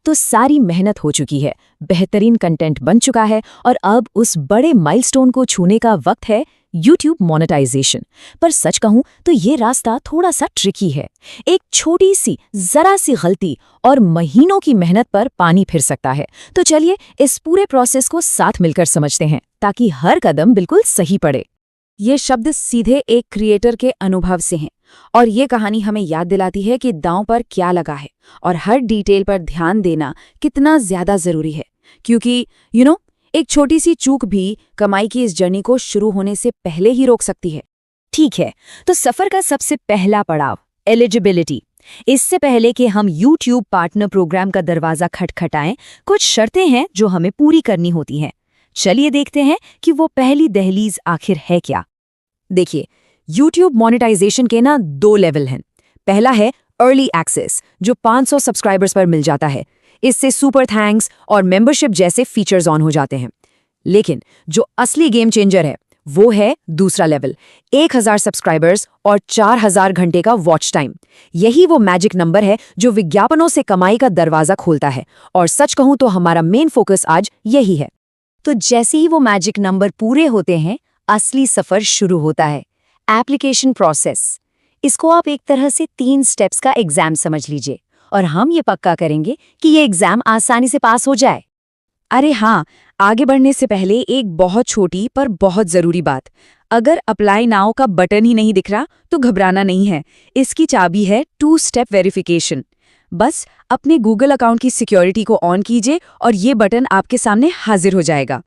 तो सारी मेहनत हो चुकी है, बेहतरीन कंटेंट बन चुका है और अब उस बड़े माइलस्टोन को छूने का वक्त है, YouTube मोनेटाइजेशन। पर सच कहूं तो ये रास्ता थोड़ा सा ट्रिकी है। एक छोटी सी जरा सी गलती और महीनों की मेहनत पर पानी फिर सकता है। तो चलिए इस पूरे प्रोसेस को साथ मिलकर समझते हैं ताकि हर कदम बिल्कुल सही पड़े। ये शब्द सीधे एक क्रिएटर के अनुभव से हैं और ये कहानी हमें याद दिलाती है कि दांव पर क्या लगा है और हर डिटेल पर ध्यान देना कितना ज्यादा जरूरी है, क्योंकि एक छोटी सी चूक भी कमाई की इस जर्नी को शुरू होने से पहले ही रोक सकती है। ठीक है, तो सफर का सबसे पहला पड़ाव एलिजिबिलिटी। इससे पहले कि हम YouTube पार्टनर प्रोग्राम का दरवाजा खटखटाएं, कुछ शर्तें हैं जो हमें पूरी करनी होती हैं। चलिए देखते हैं कि वो पहली दहलीज आखिर है क्या। देखिए, YouTube मोनेटाइजेशन के 2 लेवल हैं। पहला है अर्ली एक्सेस, जो 500 सब्सक्राइबर्स पर मिल जाता है। इससे सुपर थैंक्स और मेंबरशिप जैसे फीचर्स ऑन हो जाते हैं। लेकिन जो असली गेम चेंजर है वो है दूसरा लेवल, 1000 सब्सक्राइबर्स और 4000 घंटे का वॉच टाइम। यही वो मैजिक नंबर है जो विज्ञापनों से कमाई का दरवाजा खोलता है, और सच कहूं तो हमारा मेन फोकस आज यही है। तो जैसे ही वो मैजिक नंबर पूरे होते हैं, असली सफर शुरू होता है, एप्लीकेशन प्रोसेस। इसको आप एक तरह से 3 स्टेप्स का एग्जाम समझ लीजिए, और हम ये पक्का करेंगे कि ये एग्जाम आसानी से पास हो जाए। अरे हाँ, आगे बढ़ने से पहले एक बहुत छोटी पर बहुत जरूरी बात। अगर अप्लाई नाउ का बटन ही नहीं दिख रहा तो घबराना नहीं है। इसकी चाबी है 2 स्टेप वेरिफिकेशन। बस अपने गूगल अकाउंट की सिक्योरिटी को ऑन कीजिए और ये बटन आपके सामने हाजिर हो जाएगा।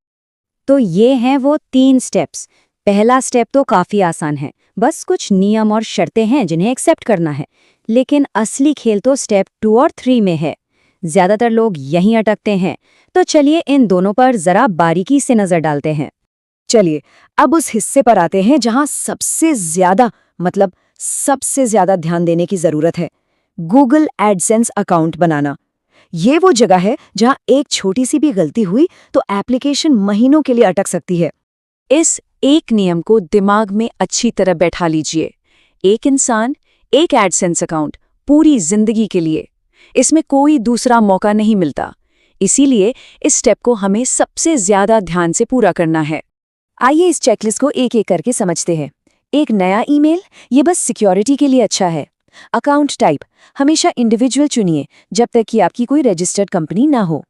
तो ये हैं वो 3 स्टेप्स। पहला स्टेप तो काफी आसान है, बस कुछ नियम और शर्तें हैं जिन्हें एक्सेप्ट करना है। लेकिन असली खेल तो स्टेप 2 और 3 में है। ज्यादातर लोग यहीं अटकते हैं, तो चलिए इन दोनों पर जरा बारीकी से नजर डालते हैं। चलिए अब उस हिस्से पर आते हैं जहां सबसे ज्यादा ध्यान देने की जरूरत है, गूगल एडसेंस अकाउंट बनाना। ये वो जगह है जहां एक छोटी सी भी गलती हुई तो एप्लीकेशन महीनों के लिए अटक सकती है। इस एक नियम को दिमाग में अच्छी तरह बैठा लीजिए। एक इंसान, एक एडसेंस अकाउंट, पूरी जिंदगी के लिए। इसमें कोई दूसरा मौका नहीं मिलता। इसीलिए इस स्टेप को हमें सबसे ज्यादा ध्यान से पूरा करना है। आइए इस चेकलिस्ट को एक एक करके समझते हैं। एक नया ईमेल, ये बस सिक्योरिटी के लिए अच्छा है। अकाउंट टाइप, हमेशा इंडिविजुअल चुनिए जब तक कि आपकी कोई रजिस्टर्ड कंपनी ना हो।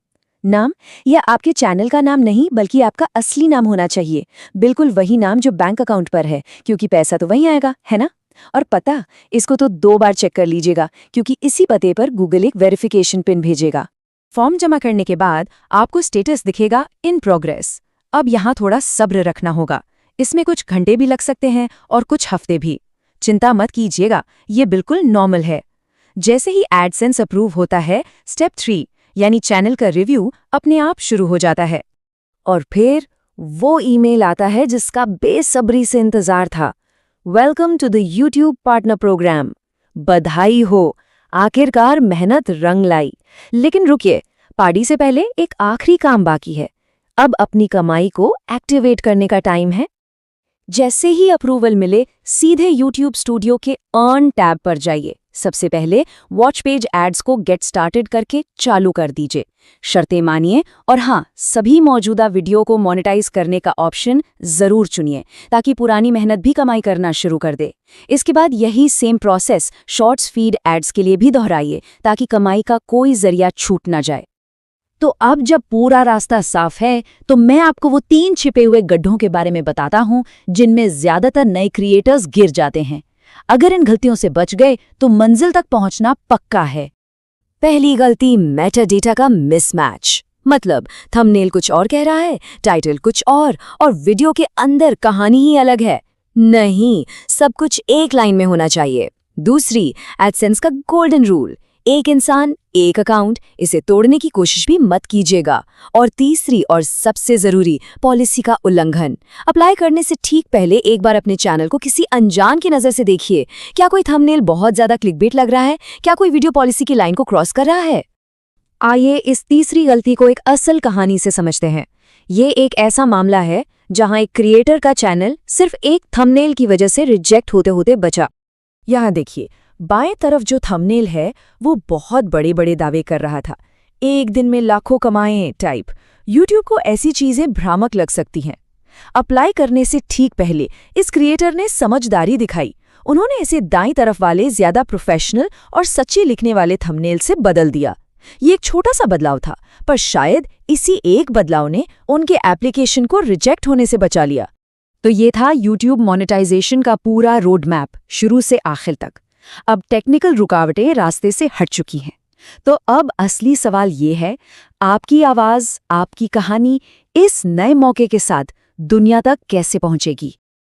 नाम, यह आपके चैनल का नाम नहीं बल्कि आपका असली नाम होना चाहिए, बिल्कुल वही नाम जो बैंक अकाउंट पर है, क्योंकि पैसा तो वहीं आएगा, है ना। और पता, इसको तो 2 बार चेक कर लीजिएगा, क्योंकि इसी पते पर गूगल एक वेरिफिकेशन पिन भेजेगा। फॉर्म जमा करने के बाद आपको स्टेटस दिखेगा इन प्रोग्रेस। अब यहाँ थोड़ा सब्र रखना होगा। इसमें कुछ घंटे भी लग सकते हैं और कुछ हफ्ते भी। चिंता मत कीजिएगा, ये बिल्कुल नॉर्मल है। जैसे ही एडसेंस अप्रूव होता है, स्टेप 3 यानी चैनल का रिव्यू अपने आप शुरू हो जाता है। और फिर वो ईमेल आता है जिसका बेसब्री से इंतजार था। Welcome to the YouTube partner program. बधाई हो, आखिरकार मेहनत रंग लाई। लेकिन रुकिए, पार्टी से पहले एक आखिरी काम बाकी है। अब अपनी कमाई को एक्टिवेट करने का टाइम है। जैसे ही अप्रूवल मिले, सीधे YouTube स्टूडियो के अर्न टैब पर जाइए। सबसे पहले वॉच पेज एड्स को गेट स्टार्टेड करके चालू कर दीजिए। शर्तें मानिए और हाँ, सभी मौजूदा वीडियो को मोनेटाइज करने का ऑप्शन जरूर चुनिए ताकि पुरानी मेहनत भी कमाई करना शुरू कर दे। इसके बाद यही same process shorts feed ads के लिए भी दोहराइए ताकि कमाई का कोई जरिया छूट ना जाए। तो अब जब पूरा रास्ता साफ है, तो मैं आपको वो 3 छिपे हुए गड्ढों के बारे में बताता हूँ जिनमें ज्यादातर नए क्रिएटर्स गिर जाते हैं। अगर इन गलतियों से बच गए तो मंजिल तक पहुंचना पक्का है। पहली गलती, मेटा डेटा का मिसमैच। मतलब थंबनेल कुछ और कह रहा है, टाइटल कुछ और वीडियो के अंदर कहानी ही अलग है। नहीं, सब कुछ एक लाइन में होना चाहिए। दूसरी, एडसेंस का गोल्डन रूल, एक इंसान एक अकाउंट, इसे तोड़ने की कोशिश भी मत कीजिएगा। और तीसरी और सबसे जरूरी, पॉलिसी का उल्लंघन। अप्लाई करने से ठीक पहले एक बार अपने चैनल को किसी अनजान की नजर से देखिए। क्या कोई थंबनेल बहुत ज्यादा क्लिकबेट लग रहा है? क्या कोई वीडियो पॉलिसी की लाइन को क्रॉस कर रहा है? आइए इस तीसरी गलती को एक असल कहानी से समझते हैं। ये एक ऐसा मामला है जहां एक क्रिएटर का चैनल सिर्फ एक थंबनेल की वजह से रिजेक्ट होते होते बचा। यहाँ देखिए, बाएं तरफ जो थंबनेल है वो बहुत बड़े बड़े दावे कर रहा था। एक दिन में लाखों कमाएं टाइप। यूट्यूब को ऐसी चीजें भ्रामक लग सकती हैं। अप्लाई करने से ठीक पहले इस क्रिएटर ने समझदारी दिखाई। उन्होंने इसे दाईं तरफ वाले ज्यादा प्रोफेशनल और सच्ची लिखने वाले थंबनेल से बदल दिया। ये एक छोटा सा बदलाव था, पर शायद इसी एक बदलाव ने उनके एप्लीकेशन को रिजेक्ट होने से बचा लिया। तो ये था YouTube मोनेटाइजेशन का पूरा रोड मैप, शुरू से आखिर तक। अब टेक्निकल रुकावटें रास्ते से हट चुकी हैं। तो अब असली सवाल ये है, आपकी आवाज़, आपकी कहानी इस नए मौके के साथ दुनिया तक कैसे पहुंचेगी?